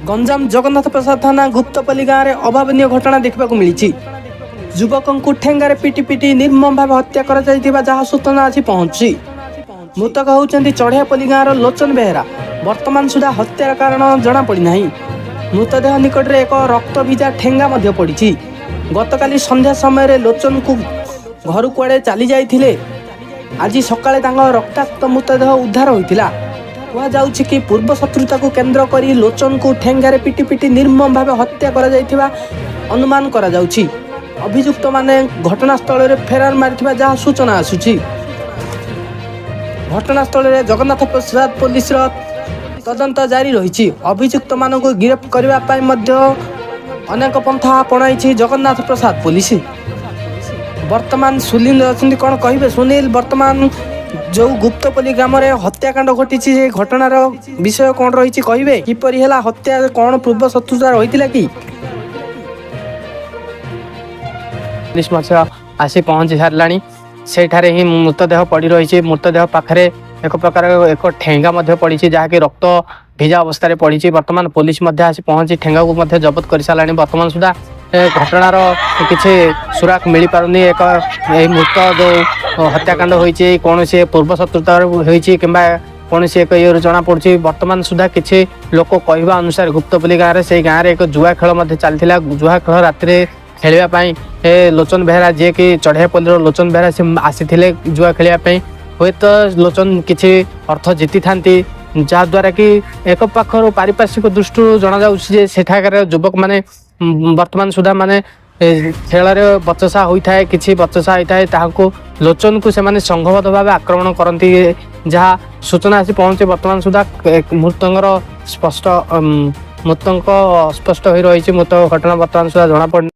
गंजाम जगन्नाथ प्रसाद थाना गुप्तपल्ली गाँव में अभावन घटना देखा मिली। युवक को ठेंगारे पिटी पिटी निर्मम भाव हत्या कर जहाँ सूचना आसी पहुंची। मृतक होती चढ़ियापल्ली गाँव लोचन बेहेरा। वर्तमान सुधा हत्यार कारण जना पड़ना। मृतदेह निकट में एक रक्त भिजा ठेंगा पड़ी। गतकाली संध्या समय लोचन को घर कुआड़े चली जाइथिले। आज सकाळे रक्ताक्त मृतदेह उद्धार होइतिला। कहुछि कि पूर्व शत्रुता को केन्द्र करी लोचन को ठेंगारे पिटी पिटी निर्मम भाव हत्या करा जाइथिबा अनुमान करा जाउछि। अभियुक्त माने घटनास्थल में फेरार मारिथिबा जहाँ सूचना आसुछि। घटनास्थल में जगन्नाथ प्रसाद पुलिस तदंत जारी रही। अभियुक्त मान को गिरफ्त करने अनेक पंथा अपणाई जगन्नाथ प्रसाद पुलिस। वर्तमान सुनील अच्छी कौन कहे सुनील, वर्तमान जो गुप्तपल्ली ग्राम हत्याकांड घटी घटनार विषय कौन रही कहे किपरि है हत्या, कौन पूर्व शत्रुता रही कि? पुलिस आसी पहुंची सारा सेठारे ही मृतदेह पड़ी रही। मृतदेह पाखे एक प्रकार एक ठेंगा पड़ी जहाँकि रक्त भिजा अवस्था पड़ी। वर्तमान पुलिस आसी पहुंची ठेंगा को जबत कर सारा। वर्तमान सुधा घटनार किसी सुराक मिल पारुनी। एक मृत जो हत्याकांड होती कौन सी पूर्व शत्रुता होती कि कौन सी एक ये जना पड़ी। वर्तमान सुधा किसी लोक कहवा अनुसार गुप्तपल्ली गाँव से गाँव में एक जुआ खेल चलता। जुआ खेल राति खेलवाई लोचन बेहेरा जी कि चढ़ियापल्ली लोचन बेहेरा से आसी जुआ खेलवाई। हे तो लोचन किसी अर्थ जीति था जहाद्वारा कि एक पाखर पारिपार्श्विक दृष्टि जना जाऊँगी सेठाकार युवक मैंने वर्तमान सुधा माने खेल बचसा होता है। किसी बचसा होता है ताको लोचन को से संघबद्ध भाव आक्रमण करती जहाँ सूचना आसी पहुंचे। वर्तमान सुधा मृतंगर स्पष्ट मृतक स्पष्ट हो रही। मृत घटना वर्तमान सुधा जना पड़